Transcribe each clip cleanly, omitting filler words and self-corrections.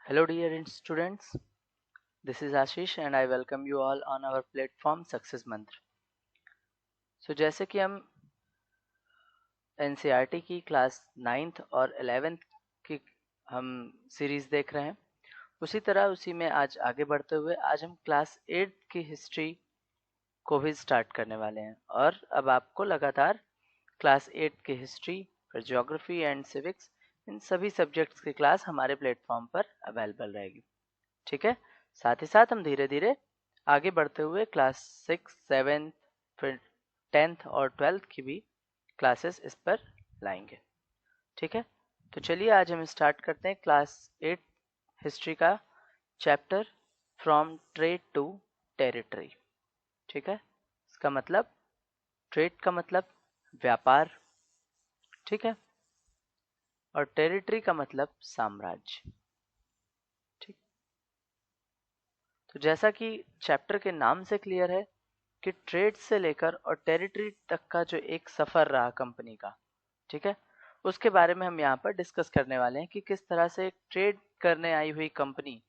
Hello dear students, this is Ashish and I welcome you all on our platform Success Mantra. जैसे कि हम NCERT की class 9th और 11th की हम सीरीज देख रहे हैं, उसी तरह उसी में आज आगे बढ़ते हुए आज हम क्लास 8th की हिस्ट्री को भी स्टार्ट करने वाले हैं और अब आपको लगातार क्लास 8 की हिस्ट्री, फिर ज्योग्राफी एंड सिविक्स, इन सभी सब्जेक्ट्स की क्लास हमारे प्लेटफॉर्म पर अवेलेबल रहेगी। ठीक है, साथ ही साथ हम धीरे धीरे आगे बढ़ते हुए क्लास 6, 7 फिर 10th और 12th की भी क्लासेस इस पर लाएंगे। ठीक है, तो चलिए आज हम स्टार्ट करते हैं क्लास 8 हिस्ट्री का chapter from trade to territory. ठीक है, इसका मतलब ट्रेड का मतलब व्यापार, ठीक है, और टेरिटरी का मतलब साम्राज्य। ठीक, तो जैसा कि चैप्टर के नाम से क्लियर है कि ट्रेड से लेकर और टेरिटरी तक का जो एक सफर रहा कंपनी का, ठीक है, उसके बारे में हम यहाँ पर डिस्कस करने वाले हैं कि किस तरह से एक ट्रेड करने आई हुई कंपनी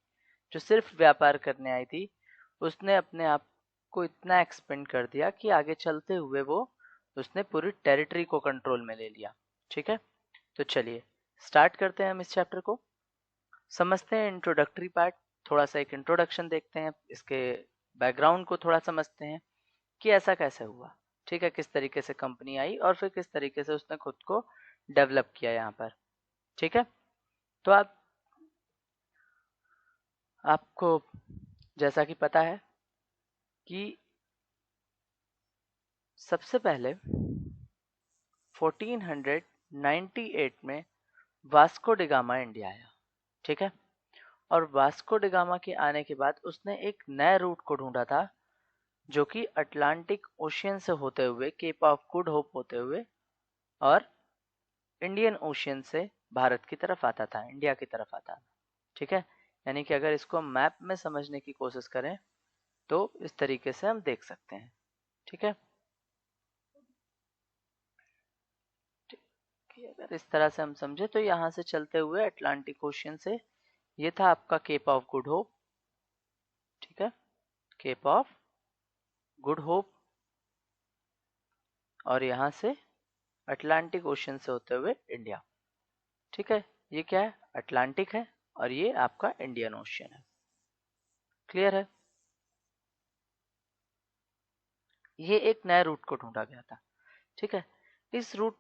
जो सिर्फ व्यापार करने आई थी, उसने अपने आप को इतना एक्सपेंड कर दिया कि आगे चलते हुए वो उसने पूरी टेरिटरी को कंट्रोल में ले लिया। ठीक है, तो चलिए स्टार्ट करते हैं हम इस चैप्टर को, समझते हैं इंट्रोडक्टरी पार्ट, थोड़ा सा एक इंट्रोडक्शन देखते हैं, इसके बैकग्राउंड को थोड़ा समझते हैं कि ऐसा कैसे हुआ। ठीक है, किस तरीके से कंपनी आई और फिर किस तरीके से उसने खुद को डेवलप किया यहाँ पर। ठीक है, तो आपको जैसा कि पता है कि सबसे पहले 1498 में वास्को डिगामा इंडिया आया। ठीक है, और वास्को डिगामा के आने के बाद उसने एक नए रूट को ढूंढा था जो कि अटलांटिक ओशियन से होते हुए केप ऑफ गुड होप होते हुए और इंडियन ओशियन से भारत की तरफ आता था, इंडिया की तरफ आता था। ठीक है, यानी कि अगर इसको मैप में समझने की कोशिश करें तो इस तरीके से हम देख सकते हैं। ठीक है, कि अगर इस तरह से हम समझे तो यहाँ से चलते हुए अटलांटिक ओशियन से ये था आपका केप ऑफ गुड होप। ठीक है, केप ऑफ गुड होप, और यहाँ से अटलांटिक ओशियन से होते हुए इंडिया। ठीक है, ये क्या है, अटलांटिक है और ये आपका इंडियन ओशियन है। क्लियर है, ये एक नए रूट को ढूंढा गया था। ठीक है, इस रूट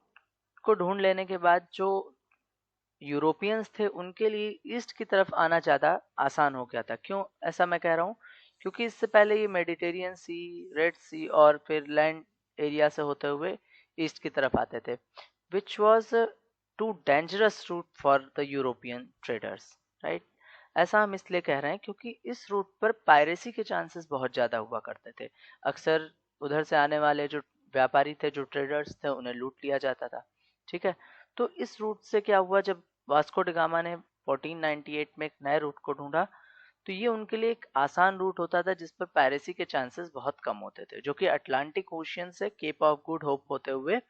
को ढूंढ लेने के बाद जो यूरोपियंस थे उनके लिए ईस्ट की तरफ आना ज़्यादा आसान हो गया था। क्यों ऐसा मैं कह रहा हूँ, क्योंकि इससे पहले ये मेडिटेरियन सी, रेड सी और फिर लैंड एरिया से होते हुए ईस्ट की तरफ आते थे, which was too dangerous route for the European traders, right. ऐसा हम इसलिए कह रहे हैं क्योंकि इस रूट पर पायरेसी के चांसेस बहुत ज़्यादा हुआ करते थे। अक्सर उधर से आने वाले जो व्यापारी थे, जो ट्रेडर्स थे, उन्हें लूट लिया जाता था। ठीक है, तो इस रूट से क्या हुआ, जब वास्को ड गामा ने 1498 में एक नए रूट को ढूंढा तो ये उनके लिए एक आसान रूट होता था जिस पर पायरेसी के चांसेस बहुत कम होते थे, जो कि अटलांटिक ओशियन से केप ऑफ गुड होप होते हुए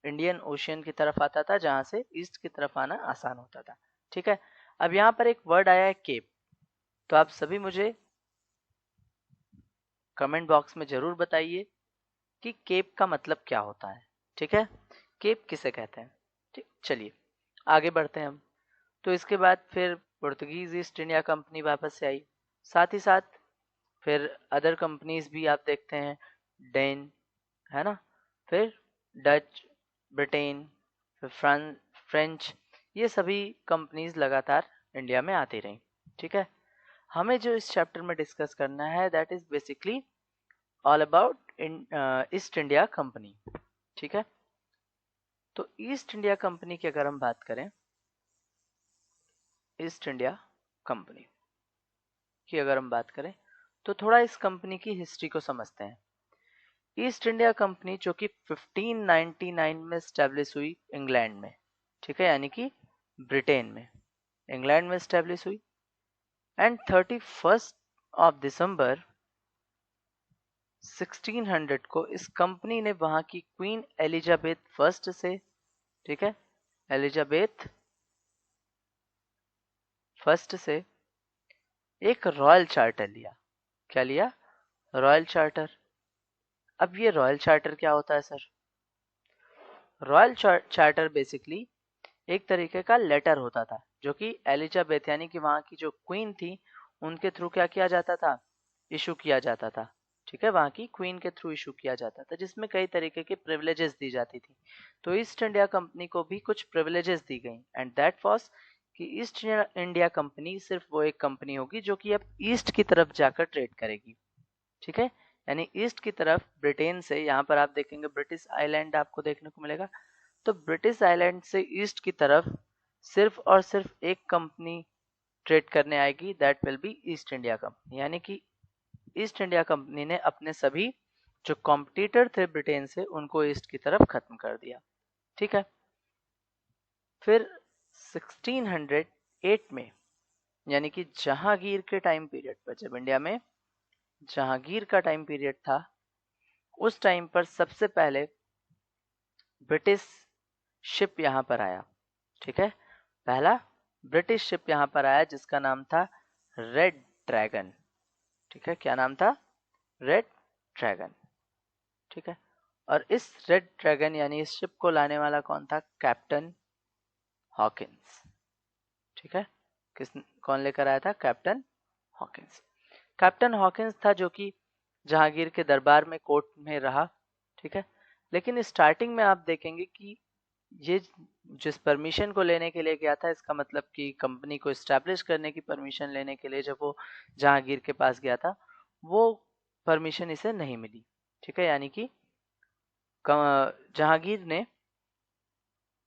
इंडियन ओशियन की तरफ आता था, जहां से ईस्ट की तरफ आना आसान होता था। ठीक है, अब यहाँ पर एक वर्ड आया है केप, तो आप सभी मुझे कमेंट बॉक्स में जरूर बताइए कि केप का मतलब क्या होता है। ठीक है, केप किसे कहते हैं। ठीक, चलिए आगे बढ़ते हैं हम। तो इसके बाद फिर पुर्तगीज ईस्ट इंडिया कंपनी वापस से आई, साथ ही साथ फिर अदर कंपनीज भी आप देखते हैं, डेन, है ना, फिर डच, ब्रिटेन, फिर फ्रेंच, ये सभी कंपनीज लगातार इंडिया में आती रही। ठीक है, हमें जो इस चैप्टर में डिस्कस करना है that is basically all about east India company. ठीक है, तो ईस्ट इंडिया कंपनी की अगर हम बात करें, ईस्ट इंडिया कंपनी की अगर हम बात करें तो थोड़ा इस कंपनी की हिस्ट्री को समझते हैं। ईस्ट इंडिया कंपनी जो कि 1599 में स्टैब्लिश हुई इंग्लैंड में, ठीक है, यानी कि ब्रिटेन में, इंग्लैंड में स्टैब्लिश हुई, एंड 31 दिसंबर 1600 को इस कंपनी ने वहां की क्वीन एलिजाबेथ फर्स्ट से, ठीक है, एलिजाबेथ फर्स्ट से एक रॉयल चार्टर लिया। क्या लिया? Royal charter. अब ये रॉयल चार्टर क्या होता है सर? रॉयल चार्टर बेसिकली एक तरीके का लेटर होता था जो कि एलिजाबेथ यानी कि वहाँ की जो क्वीन थी उनके थ्रू क्या किया जाता था? इशू किया जाता था। ठीक है, वहाँ की क्वीन के थ्रू इशू किया जाता था, जिसमें कई तरीके के प्रिविलेजेस दी जाती थी। तो ईस्ट इंडिया कंपनी को भी कुछ प्रिविलेजेस दी गई एंड दैट वाज कि ईस्ट इंडिया कंपनी सिर्फ वो एक कंपनी होगी जो कि अब ईस्ट की तरफ जाकर ट्रेड करेगी। ठीक है, यानी ईस्ट की तरफ ब्रिटेन से, यहाँ पर आप देखेंगे ब्रिटिश आइलैंड आपको देखने को मिलेगा, तो ब्रिटिश आइलैंड से ईस्ट की तरफ सिर्फ और सिर्फ एक कंपनी ट्रेड करने आएगी, that will be east India company. यानी कि ईस्ट इंडिया कंपनी ने अपने सभी जो कॉम्पिटिटर थे ब्रिटेन से उनको ईस्ट की तरफ खत्म कर दिया। ठीक है, फिर 1608 में यानी कि जहांगीर के टाइम पीरियड पर, जब इंडिया में जहांगीर का टाइम पीरियड था, उस टाइम पर सबसे पहले ब्रिटिश शिप यहाँ पर आया। ठीक है, पहला ब्रिटिश शिप यहाँ पर आया जिसका नाम था रेड ड्रैगन। ठीक है, क्या नाम था? Red dragon. ठीक है, और इस रेड ड्रैगन यानी इस शिप को लाने वाला कौन था? Captain Hawkins. ठीक है, कौन लेकर आया था? Captain Hawkins. कैप्टन हॉकिंस था जो कि जहांगीर के दरबार में कोर्ट में रहा। ठीक है, लेकिन स्टार्टिंग में आप देखेंगे कि ये जिस परमिशन को लेने के लिए गया था, इसका मतलब कि कंपनी को एस्टैब्लिश करने की परमिशन लेने के लिए जब वो जहांगीर के पास गया था, वो परमिशन इसे नहीं मिली। ठीक है, यानी कि जहांगीर ने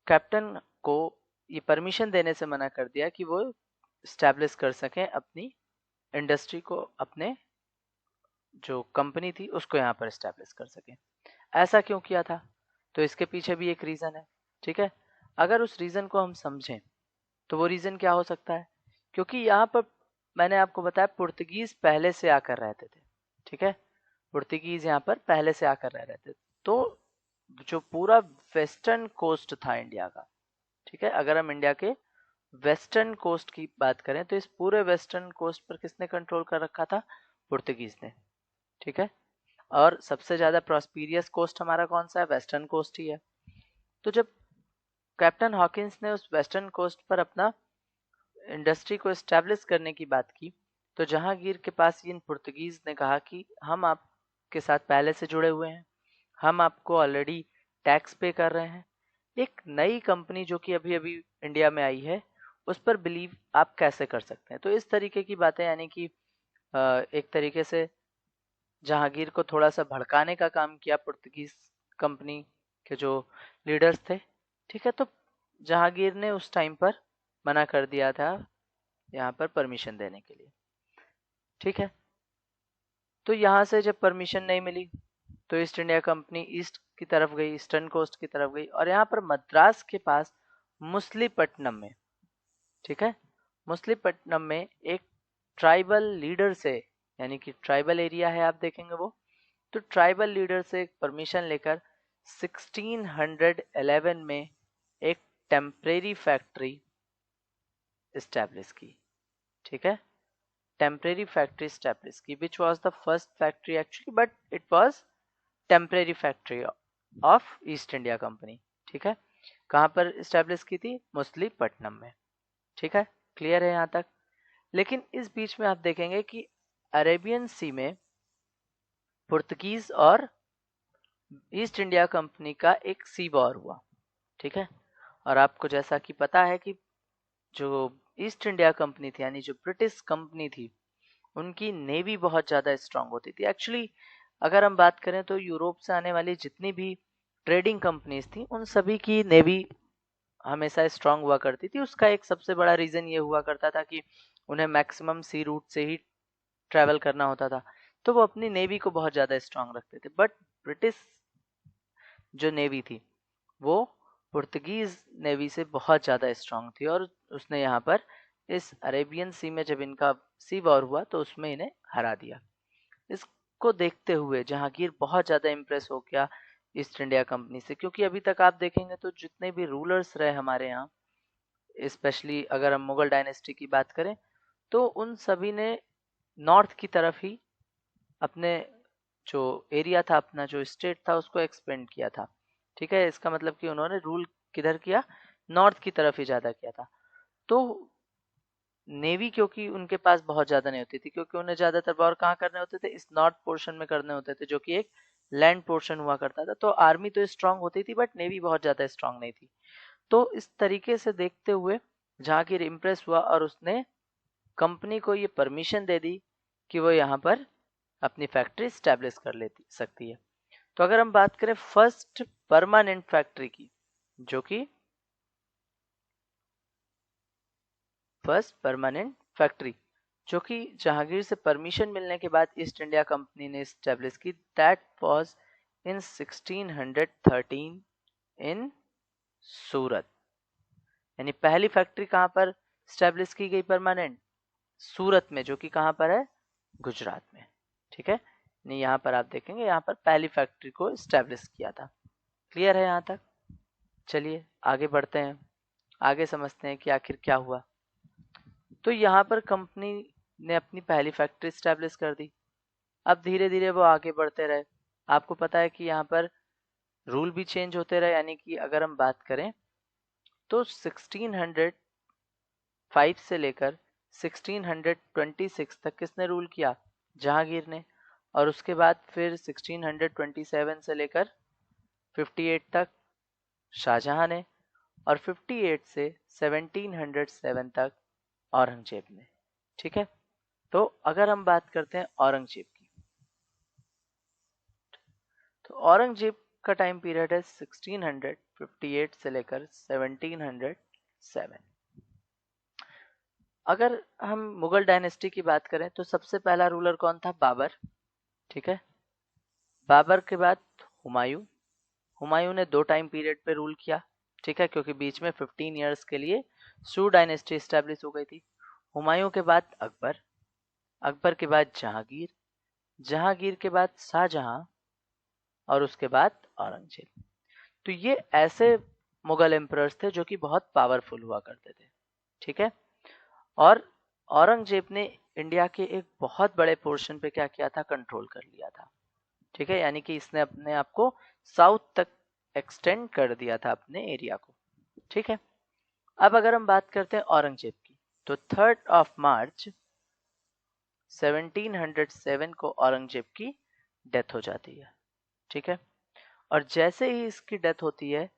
कैप्टन को ये परमिशन देने से मना कर दिया कि वो एस्टैब्लिश कर सकें अपनी इंडस्ट्री को, अपने जो कंपनी थी उसको यहाँ पर एस्टैब्लिश कर सकें। ऐसा क्यों किया था? तो इसके पीछे भी एक रीज़न है। ठीक है, अगर उस रीज़न को हम समझें तो वो रीज़न क्या हो सकता है? क्योंकि यहाँ पर मैंने आपको बताया पुर्तगीज पहले से आकर रहते थे। ठीक है, पुर्तगीज यहाँ पर पहले से आकर रह रहे थे, तो जो पूरा वेस्टर्न कोस्ट था इंडिया का, ठीक है, अगर हम इंडिया के वेस्टर्न कोस्ट की बात करें तो इस पूरे वेस्टर्न कोस्ट पर किसने कंट्रोल कर रखा था? पुर्तगीज ने। ठीक है, और सबसे ज़्यादा प्रॉस्पिरियस कोस्ट हमारा कौन सा है? वेस्टर्न कोस्ट ही है। तो जब कैप्टन हॉकिंस ने उस वेस्टर्न कोस्ट पर अपना इंडस्ट्री को एस्टैब्लिश करने की बात की, तो जहांगीर के पास इन पुर्तगीज ने कहा कि हम आपके साथ पहले से जुड़े हुए हैं, हम आपको ऑलरेडी टैक्स पे कर रहे हैं, एक नई कंपनी जो कि अभी अभी इंडिया में आई है उस पर बिलीव आप कैसे कर सकते हैं? तो इस तरीके की बातें, यानी कि एक तरीके से जहांगीर को थोड़ा सा भड़काने का काम किया पुर्तगीज कंपनी के जो लीडर्स थे। ठीक है, तो जहांगीर ने उस टाइम पर मना कर दिया था यहाँ पर परमिशन देने के लिए। ठीक है, तो यहाँ से जब परमिशन नहीं मिली तो ईस्ट इंडिया कंपनी ईस्ट की तरफ गई, ईस्टर्न कोस्ट की तरफ गई, और यहाँ पर मद्रास के पास मुसलीपट्टनम में, ठीक है, मुसलीपट्टनम में एक ट्राइबल लीडर से, यानी कि ट्राइबल एरिया है आप देखेंगे वो, तो ट्राइबल लीडर से परमिशन लेकर 1611 में एक टेम्परेरी फैक्ट्री इस्टेब्लिश की। ठीक है, टेम्परेरी फैक्ट्री इस्टेब्लिश की, which was the first factory actually, but it was temporary factory of east India company. ठीक है, कहाँ पर इस्टेब्लिश की थी? मुसलीपट्टनम में। ठीक है, क्लियर है यहाँ तक? लेकिन इस बीच में आप देखेंगे कि अरेबियन सी में पुर्तगीज और ईस्ट इंडिया कंपनी का एक सी वॉर हुआ। ठीक है, और आपको जैसा कि पता है कि जो ईस्ट इंडिया कंपनी थी, यानी जो ब्रिटिश कंपनी थी, उनकी नेवी बहुत ज़्यादा स्ट्रांग होती थी। एक्चुअली अगर हम बात करें तो यूरोप से आने वाली जितनी भी ट्रेडिंग कंपनीज थी उन सभी की नेवी हमेशा स्ट्रांग हुआ करती थी। उसका एक सबसे बड़ा रीज़न ये हुआ करता था कि उन्हें मैक्सिमम सी रूट से ही ट्रैवल करना होता था, तो वो अपनी नेवी को बहुत ज़्यादा स्ट्रांग रखते थे। बट ब्रिटिश जो नेवी थी वो पुर्तगीज नेवी से बहुत ज़्यादा स्ट्रांग थी, और उसने यहाँ पर इस अरेबियन सी में जब इनका सी वॉर हुआ तो उसमें इन्हें हरा दिया। इसको देखते हुए जहांगीर बहुत ज़्यादा इम्प्रेस हो गया ईस्ट इंडिया कंपनी से, क्योंकि अभी तक आप देखेंगे तो जितने भी रूलर्स रहे हमारे यहाँ, स्पेशली अगर हम मुगल डायनेस्टी की बात करें, तो उन सभी ने नॉर्थ की तरफ ही अपने जो एरिया था, अपना जो स्टेट था, उसको एक्सपेंड किया था। ठीक है, इसका मतलब कि उन्होंने रूल किधर किया, नॉर्थ की तरफ ही ज़्यादा किया था। तो नेवी क्योंकि उनके पास बहुत ज़्यादा नहीं होती थी, क्योंकि उन्हें ज़्यादातर वॉर कहाँ करने होते थे, इस नॉर्थ पोर्शन में करने होते थे, जो कि एक लैंड पोर्शन हुआ करता था। तो आर्मी तो स्ट्रांग होती थी, बट नेवी बहुत ज़्यादा स्ट्रांग नहीं थी। तो इस तरीके से देखते हुए जहांगीर इम्प्रेस हुआ और उसने कंपनी को ये परमिशन दे दी कि वो यहाँ पर अपनी फैक्ट्री स्टैब्लिश कर लेती सकती है। तो अगर हम बात करें फर्स्ट परमानेंट फैक्ट्री की, जो कि फर्स्ट परमानेंट फैक्ट्री जो कि जहांगीर से परमिशन मिलने के बाद ईस्ट इंडिया कंपनी ने स्टैब्लिश की, दैट वाज इन 1613 इन सूरत। यानी पहली फैक्ट्री कहाँ पर स्टैब्लिश की गई परमानेंट, सूरत में, जो कि कहाँ पर है, गुजरात में। ठीक है, नहीं यहाँ पर आप देखेंगे, यहाँ पर पहली फैक्ट्री को स्टैब्लिश किया था। क्लियर है यहाँ तक? चलिए आगे बढ़ते हैं, आगे समझते हैं कि आखिर क्या हुआ। तो यहाँ पर कंपनी ने अपनी पहली फैक्ट्री स्टैब्लिश कर दी। अब धीरे धीरे वो आगे बढ़ते रहे। आपको पता है कि यहाँ पर रूल भी चेंज होते रहे, यानी कि अगर हम बात करें तो 1605 से लेकर 1626 तक किसने रूल किया, जहांगीर ने। और उसके बाद फिर 1627 से लेकर 58 तक शाहजहां ने, और 58 से 1707 तक औरंगजेब ने। ठीक है, तो अगर हम बात करते हैं औरंगजेब की, तो औरंगजेब का टाइम पीरियड है 1658 से लेकर 1707। अगर हम मुगल डायनेस्टी की बात करें तो सबसे पहला रूलर कौन था, बाबर। ठीक है, बाबर के बाद हुमायूं। हुमायूं ने 2 टाइम पीरियड पे रूल किया। ठीक है, क्योंकि बीच में 15 इयर्स के लिए सू डायनेस्टी स्टैब्लिश हो गई थी। हुमायूं के बाद अकबर, अकबर के बाद जहांगीर, जहांगीर के बाद शाहजहां, और उसके बाद औरंगजेब। तो ये ऐसे मुगल एम्परर्स थे जो कि बहुत पावरफुल हुआ करते थे। ठीक है, और औरंगजेब ने इंडिया के एक बहुत बड़े पोर्शन पे क्या किया था, कंट्रोल कर लिया था। ठीक है, यानी कि इसने अपने आप को साउथ तक एक्सटेंड कर दिया था, अपने एरिया को। ठीक है, अब अगर हम बात करते हैं औरंगजेब की, तो 3 मार्च 1707 को औरंगजेब की डेथ हो जाती है। ठीक है, और जैसे ही इसकी डेथ होती है,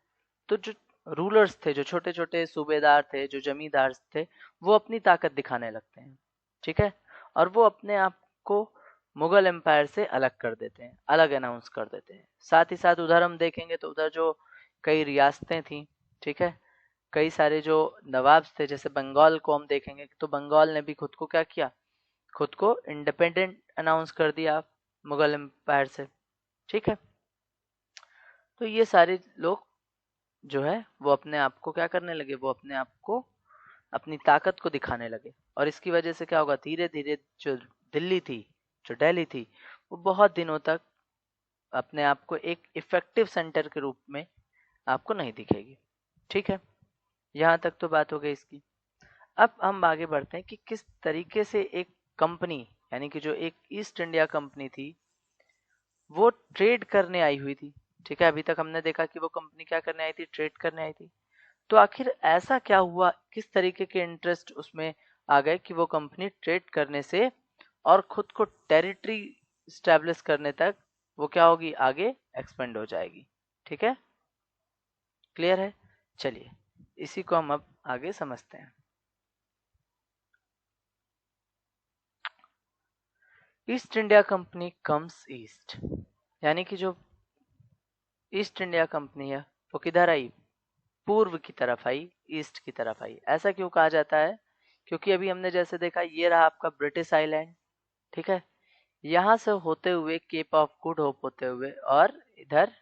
तो जो रूलर्स थे, जो छोटे छोटे सूबेदार थे, जो जमींदार थे, वो अपनी ताकत दिखाने लगते हैं। ठीक है, और वो अपने आप को मुगल एम्पायर से अलग कर देते हैं, अलग अनाउंस कर देते हैं। साथ ही साथ उधर हम देखेंगे तो उधर जो कई रियासतें थी, ठीक है, कई सारे जो नवाब थे, जैसे बंगाल को हम देखेंगे तो बंगाल ने भी खुद को क्या किया, खुद को इंडिपेंडेंट अनाउंस कर दिया मुगल एम्पायर से। ठीक है, तो ये सारे लोग जो है वो अपने आप को क्या करने लगे, वो अपने आप को अपनी ताकत को दिखाने लगे। और इसकी वजह से क्या होगा, धीरे धीरे जो दिल्ली थी, जो दिल्ली थी, वो बहुत दिनों तक अपने आप को एक इफेक्टिव सेंटर के रूप में आपको नहीं दिखेगी। ठीक है, यहाँ तक तो बात हो गई इसकी। अब हम आगे बढ़ते हैं कि किस तरीके से एक कंपनी, यानी कि जो एक ईस्ट इंडिया कंपनी थी, वो ट्रेड करने आई हुई थी। ठीक है, अभी तक हमने देखा कि वो कंपनी क्या करने आई थी, ट्रेड करने आई थी। तो आखिर ऐसा क्या हुआ, किस तरीके के इंटरेस्ट उसमें आ गए कि वो कंपनी ट्रेड करने से और खुद को टेरिटरी स्टैब्लिश करने तक वो क्या होगी, आगे एक्सपेंड हो जाएगी। ठीक है, क्लियर है? चलिए इसी को हम अब आगे समझते हैं। East India company comes east, यानी कि जो ईस्ट इंडिया कंपनी है वो किधर आई, पूर्व की तरफ आई, ईस्ट की तरफ आई। ऐसा क्यों कहा जाता है, क्योंकि अभी हमने जैसे देखा, ये रहा आपका ब्रिटिश आइलैंड। ठीक है, यहाँ से होते हुए केप ऑफ गुड होप होते हुए और इधर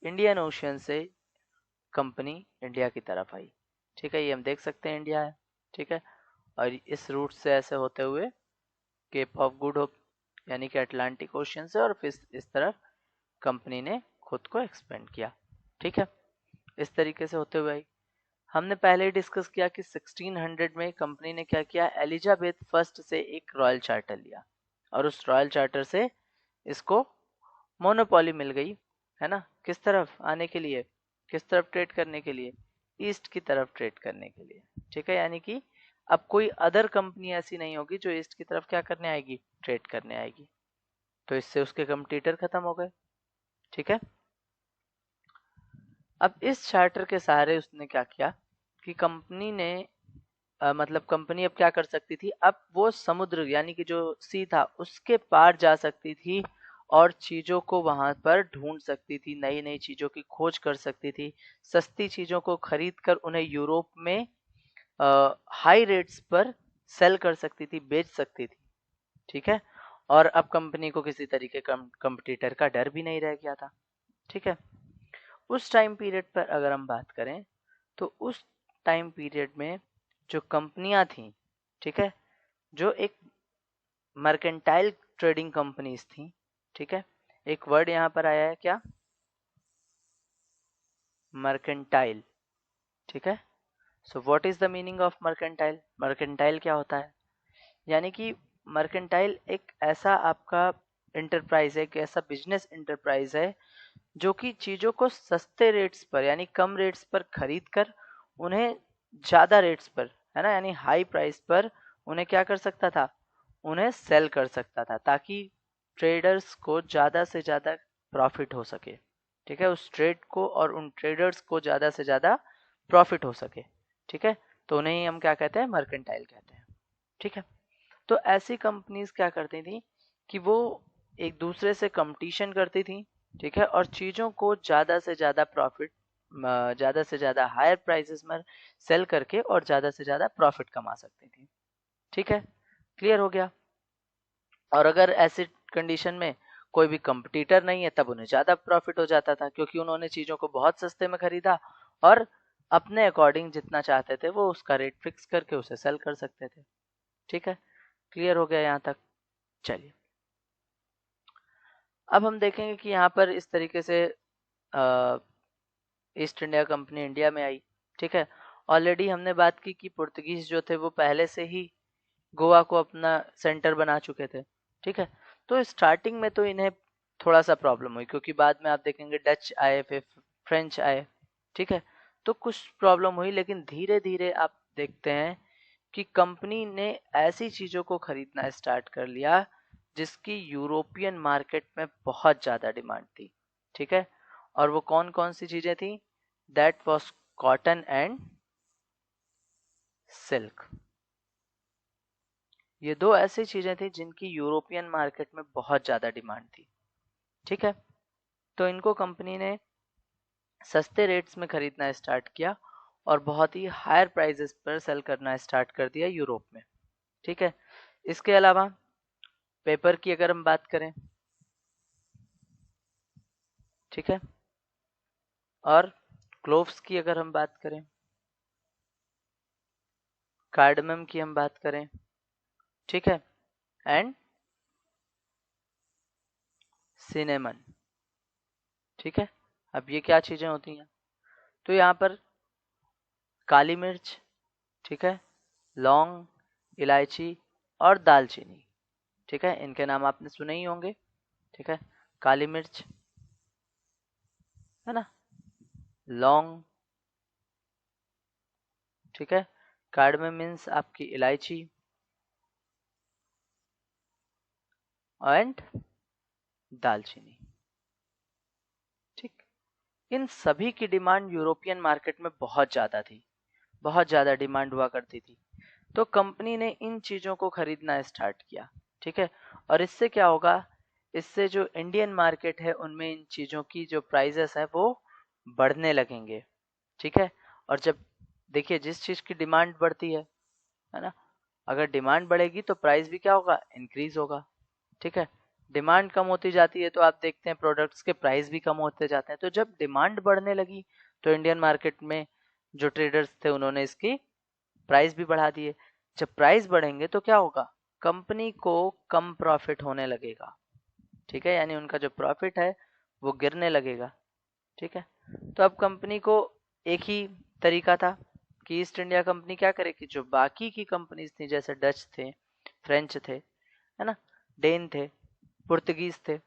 इंडियन ओशियन से कंपनी इंडिया की तरफ आई। ठीक है, ये हम देख सकते हैं इंडिया है। ठीक है, और इस रूट से ऐसे होते हुए केप ऑफ गुड होप, यानी कि अटलांटिक ओशियन से, और फिर इस तरफ कंपनी ने खुद को एक्सपेंड किया। ठीक है, इस तरीके से होते हुए आई। हमने पहले ही डिस्कस किया कि 1600 में कंपनी ने क्या किया, एलिजाबेथ फर्स्ट से एक रॉयल चार्टर लिया और उस रॉयल चार्टर से इसको मोनोपोली मिल गई, है ना, किस तरफ आने के लिए, किस तरफ ट्रेड करने के लिए, ईस्ट की तरफ ट्रेड करने के लिए। ठीक है, यानी कि अब कोई अदर कंपनी ऐसी नहीं होगी जो ईस्ट की तरफ क्या करने आएगी, ट्रेड करने आएगी। तो इससे उसके कंपटीटर खत्म हो गए। ठीक है, अब इस चार्टर के सहारे उसने क्या किया कि कंपनी ने मतलब कंपनी अब क्या कर सकती थी, अब वो समुद्र यानी कि जो सी था उसके पार जा सकती थी और चीजों को वहां पर ढूंढ सकती थी, नई नई चीजों की खोज कर सकती थी, सस्ती चीजों को खरीद कर उन्हें यूरोप में हाई रेट्स पर सेल कर सकती थी, बेच सकती थी। ठीक है, और अब कंपनी को किसी तरीके कंपटीटर का डर भी नहीं रह गया था। ठीक है, उस टाइम पीरियड पर अगर हम बात करें तो उस टाइम पीरियड में जो कंपनियां थी, ठीक है, जो एक मर्केंटाइल ट्रेडिंग कंपनीज थी। ठीक है, एक वर्ड यहाँ पर आया है क्या, मर्केंटाइल। ठीक है, so what is the meaning of mercantile, mercantile क्या होता है, यानी कि मर्केंटाइल एक ऐसा आपका इंटरप्राइज है, एक ऐसा बिजनेस इंटरप्राइज है जो कि चीज़ों को सस्ते रेट्स पर यानी कम रेट्स पर खरीद कर उन्हें ज़्यादा रेट्स पर, है ना, यानी हाई प्राइस पर उन्हें क्या कर सकता था, उन्हें सेल कर सकता था ताकि ट्रेडर्स को ज़्यादा से ज़्यादा प्रॉफिट हो सके। ठीक है, उस ट्रेड को और उन ट्रेडर्स को ज़्यादा से ज़्यादा प्रॉफिट हो सके। ठीक है, तो उन्हें ही हम क्या कहते हैं, मर्केंटाइल कहते हैं। ठीक है, तो ऐसी कंपनीज क्या करती थी कि वो एक दूसरे से कंपटीशन करती थी। ठीक है, और चीज़ों को ज़्यादा से ज़्यादा प्रॉफिट, ज़्यादा से ज़्यादा हायर प्राइसेस में सेल करके और ज़्यादा से ज़्यादा प्रॉफिट कमा सकती थी। ठीक है, क्लियर हो गया। और अगर ऐसी कंडीशन में कोई भी कंपटीटर नहीं है तब उन्हें ज़्यादा प्रॉफिट हो जाता था क्योंकि उन्होंने चीज़ों को बहुत सस्ते में खरीदा और अपने अकॉर्डिंग जितना चाहते थे वो उसका रेट फिक्स करके उसे सेल कर सकते थे। ठीक है, क्लियर हो गया यहाँ तक। चलिए, अब हम देखेंगे कि यहाँ पर इस तरीके से ईस्ट इंडिया कंपनी इंडिया में आई। ठीक है, ऑलरेडी हमने बात की कि पुर्तगीज जो थे वो पहले से ही गोवा को अपना सेंटर बना चुके थे। ठीक है, तो स्टार्टिंग में तो इन्हें थोड़ा सा प्रॉब्लम हुई क्योंकि बाद में आप देखेंगे डच आए, फिर फ्रेंच आए। ठीक है, तो कुछ प्रॉब्लम हुई लेकिन धीरे धीरे आप देखते हैं कि कंपनी ने ऐसी चीज़ों को खरीदना स्टार्ट कर लिया जिसकी यूरोपियन मार्केट में बहुत ज़्यादा डिमांड थी। ठीक है, और वो कौन कौन सी चीज़ें थी, that was cotton and silk. ये दो ऐसी चीज़ें थी जिनकी यूरोपियन मार्केट में बहुत ज़्यादा डिमांड थी। ठीक है, तो इनको कंपनी ने सस्ते रेट्स में खरीदना स्टार्ट किया और बहुत ही हायर प्राइजेस पर सेल करना स्टार्ट कर दिया यूरोप में। ठीक है, इसके अलावा पेपर की अगर हम बात करें, ठीक है, और क्लोव्स की अगर हम बात करें, कार्डमम की हम बात करें, ठीक है, एंड सिनेमन। ठीक है, अब ये क्या चीज़ें होती हैं, तो यहाँ पर काली मिर्च, ठीक है, लौंग, इलायची और दालचीनी। ठीक है, इनके नाम आपने सुने ही होंगे। ठीक है, काली मिर्च, है ना, लौंग, ठीक है, कार्डमम मीन्स आपकी इलायची, एंड दालचीनी। ठीक, इन सभी की डिमांड यूरोपियन मार्केट में बहुत ज़्यादा थी, बहुत ज़्यादा डिमांड हुआ करती थी। तो कंपनी ने इन चीज़ों को खरीदना स्टार्ट किया। ठीक है, और इससे क्या होगा, इससे जो इंडियन मार्केट है उनमें इन चीज़ों की जो प्राइजेस है वो बढ़ने लगेंगे। ठीक है, और जब देखिए जिस चीज़ की डिमांड बढ़ती है ना, अगर डिमांड बढ़ेगी तो प्राइस भी क्या होगा, इंक्रीज होगा। ठीक है, डिमांड कम होती जाती है तो आप देखते हैं प्रोडक्ट्स के प्राइस भी कम होते जाते हैं। तो जब डिमांड बढ़ने लगी तो इंडियन मार्केट में जो ट्रेडर्स थे उन्होंने इसकी प्राइस भी बढ़ा दिए। जब प्राइस बढ़ेंगे तो क्या होगा, कंपनी को कम प्रॉफिट होने लगेगा। ठीक है, यानी उनका जो प्रॉफिट है वो गिरने लगेगा। ठीक है, तो अब कंपनी को एक ही तरीका था कि ईस्ट इंडिया कंपनी क्या करे कि जो बाकी की कंपनीज थी, जैसे डच थे, फ्रेंच थे, है ना, डेन थे, पुर्तगीज थे,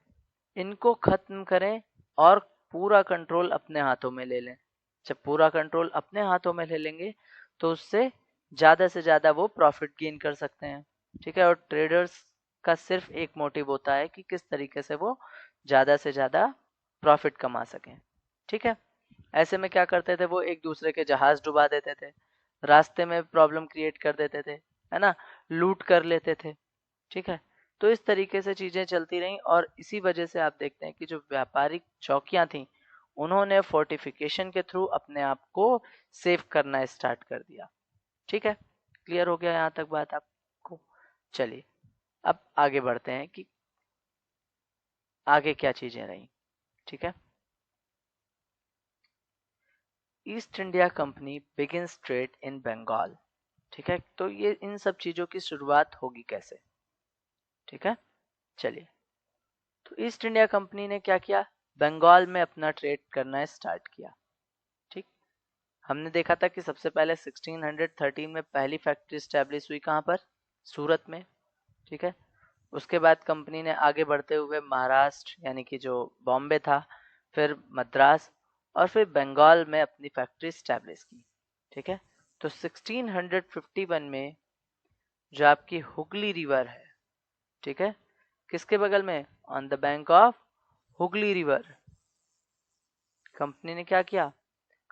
इनको खत्म करें और पूरा कंट्रोल अपने हाथों में ले लें। जब पूरा कंट्रोल अपने हाथों में ले लेंगे तो उससे ज़्यादा से ज़्यादा वो प्रॉफिट गेन कर सकते हैं। ठीक है, और ट्रेडर्स का सिर्फ एक मोटिव होता है कि किस तरीके से वो ज़्यादा से ज़्यादा प्रॉफिट कमा सकें। ठीक है, ऐसे में क्या करते थे, वो एक दूसरे के जहाज डुबा देते थे, रास्ते में प्रॉब्लम क्रिएट कर देते थे, है ना, लूट कर लेते थे। ठीक है, तो इस तरीके से चीजें चलती रहीं और इसी वजह से आप देखते हैं कि जो व्यापारिक चौकियां थी उन्होंने फोर्टिफिकेशन के थ्रू अपने आप को सेव करना स्टार्ट कर दिया। ठीक है, क्लियर हो गया यहाँ तक बात आपको? चलिए अब आगे बढ़ते हैं कि आगे क्या चीजें रही। ठीक है, east India company begins trade in Bengal. ठीक है, तो ये इन सब चीजों की शुरुआत होगी कैसे? ठीक है, चलिए, तो ईस्ट इंडिया कंपनी ने क्या किया, बंगाल में अपना ट्रेड करना स्टार्ट किया। ठीक, हमने देखा था कि सबसे पहले 1613 में पहली फैक्ट्री स्टैब्लिश हुई, कहाँ पर? सूरत में। ठीक है, उसके बाद कंपनी ने आगे बढ़ते हुए महाराष्ट्र यानी कि जो बॉम्बे था, फिर मद्रास और फिर बंगाल में अपनी फैक्ट्री स्टैब्लिश की। ठीक है, तो 1651 में जो आपकी हुगली रिवर है, ठीक है, किसके बगल में? On the bank of Hooghly river. Company ने क्या किया?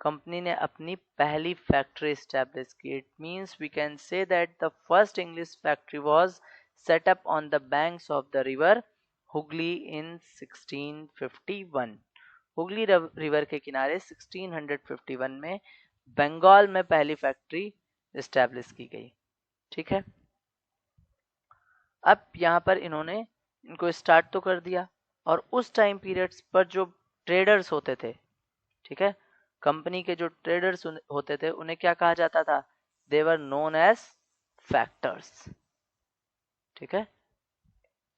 कंपनी ने अपनी पहली फैक्ट्री स्टैब्लिश की। It means we can say that the first English factory was set up on the banks of the river Hooghly in 1651। Hooghly river के किनारे 1651 में बंगाल में पहली फैक्ट्री स्टैब्लिश की गई। ठीक है, अब यहाँ पर इन्होंने इनको स्टार्ट तो कर दिया, और उस टाइम पीरियड्स पर जो ट्रेडर्स होते थे, ठीक है, कंपनी के जो ट्रेडर्स होते थे उन्हें क्या कहा जाता था? दे वर नोन एज फैक्टर्स। ठीक है,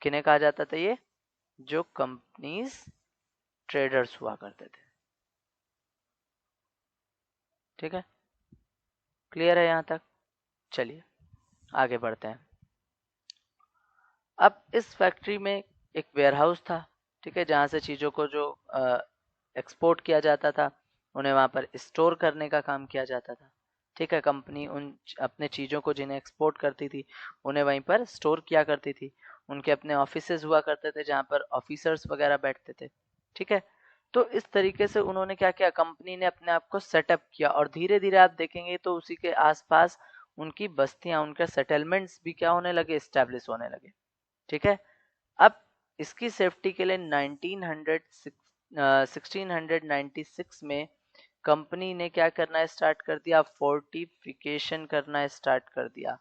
किन्हें कहा जाता था? ये जो कंपनीज ट्रेडर्स हुआ करते थे। ठीक है, क्लियर है यहाँ तक? चलिए आगे बढ़ते हैं। अब इस फैक्ट्री में एक वेयरहाउस था, ठीक है, जहाँ से चीज़ों को जो एक्सपोर्ट किया जाता था उन्हें वहाँ पर स्टोर करने का काम किया जाता था। ठीक है, कंपनी उन अपने चीज़ों को जिन्हें एक्सपोर्ट करती थी उन्हें वहीं पर स्टोर किया करती थी। उनके अपने ऑफिसेज हुआ करते थे जहाँ पर ऑफिसर्स वगैरह बैठते थे। ठीक है, तो इस तरीके से उन्होंने क्या किया, कंपनी ने अपने आप को सेटअप किया, और धीरे धीरे आप देखेंगे तो उसी के आसपास उनकी बस्तियां, उनके सेटलमेंट्स भी क्या होने लगे, स्टैब्लिश होने लगे। ठीक है, अब इसकी सेफ्टी के लिए 1696 में कंपनी ने क्या करना स्टार्ट कर दिया, फोर्टिफिकेशन करना स्टार्ट कर दिया।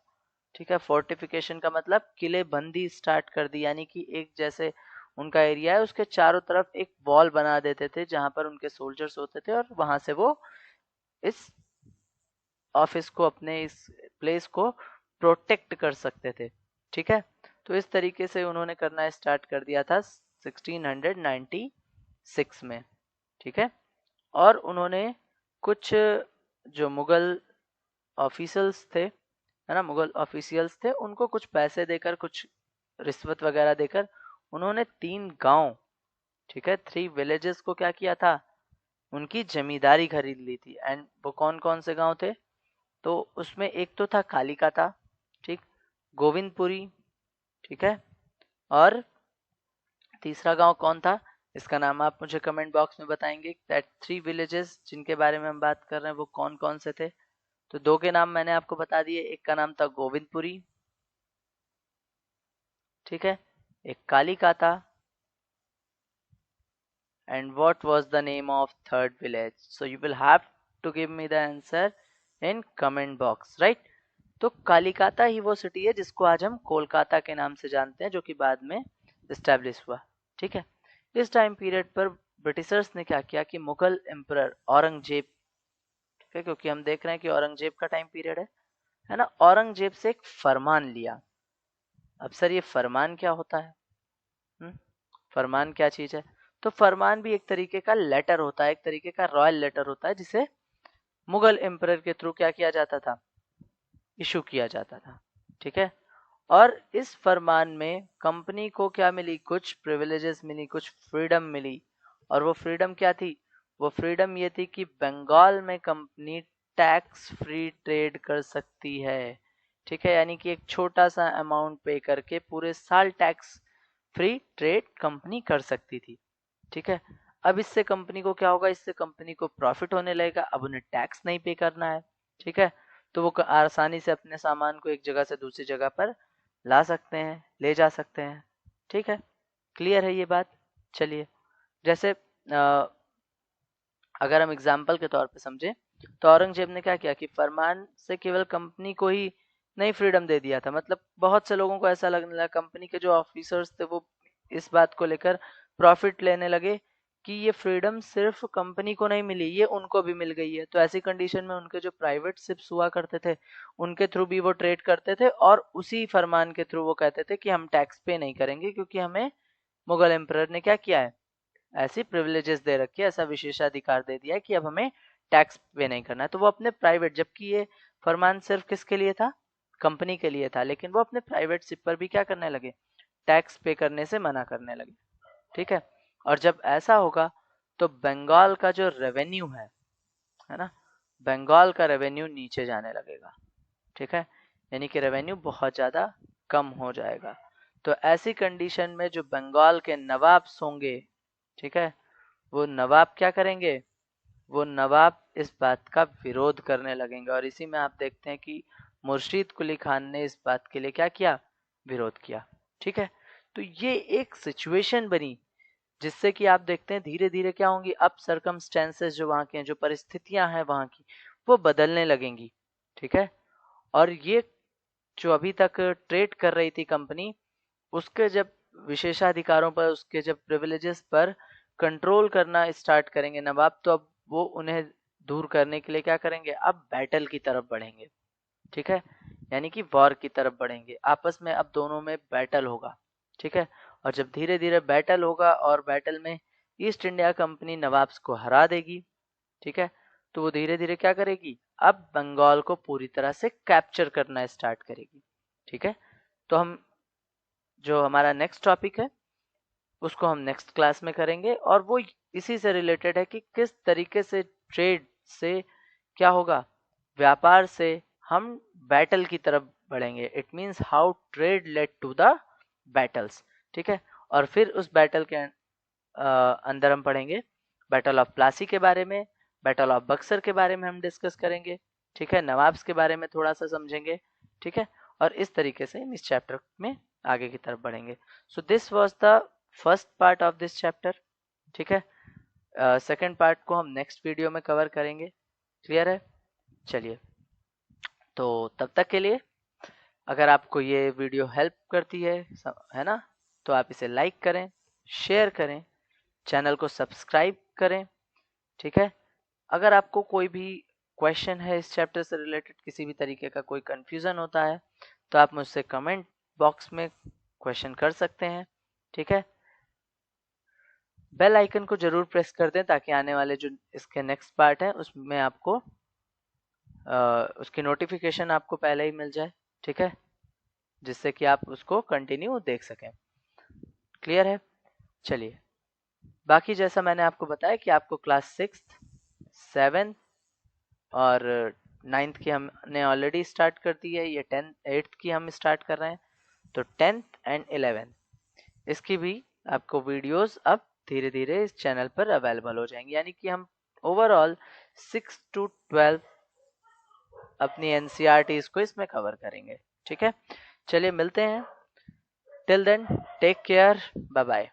ठीक है, फोर्टिफिकेशन का मतलब किलेबंदी स्टार्ट कर दी, यानी कि एक जैसे उनका एरिया है उसके चारों तरफ एक वॉल बना देते थे जहां पर उनके सोल्जर्स होते थे, और वहां से वो इस ऑफिस को, अपने इस प्लेस को प्रोटेक्ट कर सकते थे। ठीक है, तो इस तरीके से उन्होंने करना स्टार्ट कर दिया था 1696 में। ठीक है, और उन्होंने कुछ जो मुगल ऑफिसर्स थे, है ना, मुगल ऑफिशियल्स थे, उनको कुछ पैसे देकर, कुछ रिश्वत वगैरह देकर उन्होंने 3 गांव, ठीक है, 3 विलेजेस को क्या किया था, उनकी जमींदारी खरीद ली थी। एंड वो कौन कौन से गांव थे? तो उसमें एक तो था कालिकाता, ठीक, गोविंदपुरी, ठीक है, और तीसरा गांव कौन था, इसका नाम आप मुझे कमेंट बॉक्स में बताएंगे। दैट 3 विलेजेस जिनके बारे में हम बात कर रहे हैं वो कौन कौन से थे? तो 2 के नाम मैंने आपको बता दिए, एक का नाम था गोविंदपुरी, ठीक है, एक Kalikata, and what was the name of third village? So you will have to give me the answer in comment box, right? तो कालिकाता ही वो सिटी है जिसको आज हम कोलकाता के नाम से जानते हैं, जो कि बाद में इस्टेब्लिश हुआ। ठीक है, इस टाइम पीरियड पर ब्रिटिशर्स ने क्या किया कि मुगल एम्परर औरंगजेब, ठीक है, क्योंकि हम देख रहे हैं कि औरंगजेब का टाइम पीरियड है ना, औरंगजेब से एक फरमान लिया। अब सर ये फरमान क्या होता है? फरमान क्या चीज है? तो फरमान भी एक तरीके का लेटर होता है, एक तरीके का रॉयल लेटर होता है, जिसे मुगल एम्परर के थ्रू क्या किया जाता था, इशू किया जाता था। ठीक है, और इस फरमान में कंपनी को क्या मिली, कुछ प्रिविलेजेस मिली, कुछ फ्रीडम मिली। और वो फ्रीडम क्या थी, वो फ्रीडम ये थी कि बंगाल में कंपनी टैक्स फ्री ट्रेड कर सकती है। ठीक है, यानी कि एक छोटा सा अमाउंट पे करके पूरे साल टैक्स फ्री ट्रेड कंपनी कर सकती थी। ठीक है, अब इससे कंपनी को क्या होगा, इससे कंपनी को प्रॉफिट होने लगेगा, अब उन्हें टैक्स नहीं पे करना है। ठीक है, तो वो आसानी से अपने सामान को एक जगह से दूसरी जगह पर ला सकते हैं, ले जा सकते हैं। ठीक है, क्लियर है ये बात। चलिए, जैसे अगर हम एग्जाम्पल के तौर पे समझें तो औरंगजेब ने क्या किया कि फरमान से केवल कंपनी को ही नहीं फ्रीडम दे दिया था, मतलब बहुत से लोगों को ऐसा लगने लगा, कंपनी के जो ऑफिसर्स थे वो इस बात को लेकर प्रॉफिट लेने लगे कि ये फ्रीडम सिर्फ कंपनी को नहीं मिली, ये उनको भी मिल गई है। तो ऐसी कंडीशन में उनके जो प्राइवेट शिप्स हुआ करते थे उनके थ्रू भी वो ट्रेड करते थे, और उसी फरमान के थ्रू वो कहते थे कि हम टैक्स पे नहीं करेंगे, क्योंकि हमें मुगल एम्परर ने क्या किया है, ऐसी प्रिविलेजेस दे रखी है, ऐसा विशेषाधिकार दे दिया है कि अब हमें टैक्स पे नहीं करना है। तो वो अपने प्राइवेट, जबकि ये फरमान सिर्फ किसके लिए था, कंपनी के लिए था, लेकिन वो अपने प्राइवेट शिप पर भी क्या करने लगे, टैक्स पे करने से मना करने लगे। ठीक है, और जब ऐसा होगा तो बंगाल का जो रेवेन्यू है ना, बंगाल का रेवेन्यू नीचे जाने लगेगा। ठीक है, यानी कि रेवेन्यू बहुत ज़्यादा कम हो जाएगा। तो ऐसी कंडीशन में जो बंगाल के नवाब होंगे, ठीक है, वो नवाब क्या करेंगे, वो नवाब इस बात का विरोध करने लगेंगे। और इसी में आप देखते हैं कि मुर्शीद कुली खान ने इस बात के लिए क्या किया, विरोध किया। ठीक है, तो ये एक सिचुएशन बनी जिससे कि आप देखते हैं धीरे धीरे क्या होंगी, अब सरकमस्टेंसेस जो वहाँ के हैं, जो परिस्थितियां हैं वहाँ की, वो बदलने लगेंगी। ठीक है, और ये जो अभी तक ट्रेड कर रही थी कंपनी, उसके जब विशेषाधिकारों पर, उसके जब प्रिविलेजेस पर कंट्रोल करना स्टार्ट करेंगे नवाब, तो अब वो उन्हें दूर करने के लिए क्या करेंगे, अब बैटल की तरफ बढ़ेंगे। ठीक है, यानी कि वॉर की तरफ बढ़ेंगे, आपस में अब दोनों में बैटल होगा। ठीक है, और जब धीरे धीरे बैटल होगा और बैटल में ईस्ट इंडिया कंपनी नवाब्स को हरा देगी, ठीक है, तो वो धीरे धीरे क्या करेगी, अब बंगाल को पूरी तरह से कैप्चर करना स्टार्ट करेगी। ठीक है, तो हम जो हमारा नेक्स्ट टॉपिक है उसको हम नेक्स्ट क्लास में करेंगे, और वो इसी से रिलेटेड है कि किस तरीके से ट्रेड से क्या होगा, व्यापार से हम बैटल की तरफ बढ़ेंगे। It means how trade led to the battles. ठीक है, और फिर उस बैटल के अंदर हम पढ़ेंगे बैटल ऑफ प्लासी के बारे में, बैटल ऑफ बक्सर के बारे में हम डिस्कस करेंगे। ठीक है, नवाब्स के बारे में थोड़ा सा समझेंगे। ठीक है, और इस तरीके से हम इस चैप्टर में आगे की तरफ बढ़ेंगे। So this was the first part of this chapter. ठीक है, सेकंड पार्ट को हम नेक्स्ट वीडियो में कवर करेंगे। क्लियर है, चलिए, तो तब तक के लिए अगर आपको ये वीडियो हेल्प करती है ना, तो आप इसे लाइक करें, शेयर करें, चैनल को सब्सक्राइब करें। ठीक है, अगर आपको कोई भी क्वेश्चन है इस चैप्टर से रिलेटेड, किसी भी तरीके का कोई कंफ्यूजन होता है, तो आप मुझसे कमेंट बॉक्स में क्वेश्चन कर सकते हैं। ठीक है, बेल आइकन को जरूर प्रेस कर दें ताकि आने वाले जो इसके नेक्स्ट पार्ट है उसमें आपको उसकी नोटिफिकेशन आपको पहले ही मिल जाए। ठीक है, जिससे कि आप उसको कंटिन्यू देख सकें। क्लियर है, चलिए, बाकी जैसा मैंने आपको बताया कि आपको क्लास 6, 7 और 9th की हमने ऑलरेडी स्टार्ट कर दी है, ये 10th 8th की हम स्टार्ट कर रहे हैं। तो 10th एंड 11th इसकी भी आपको वीडियोस अब धीरे धीरे इस चैनल पर अवेलेबल हो जाएंगी, यानी कि हम ओवरऑल 6 to 12 अपनी NCERTs को इसमें कवर करेंगे। ठीक है, चलिए मिलते हैं, till then take care, bye bye.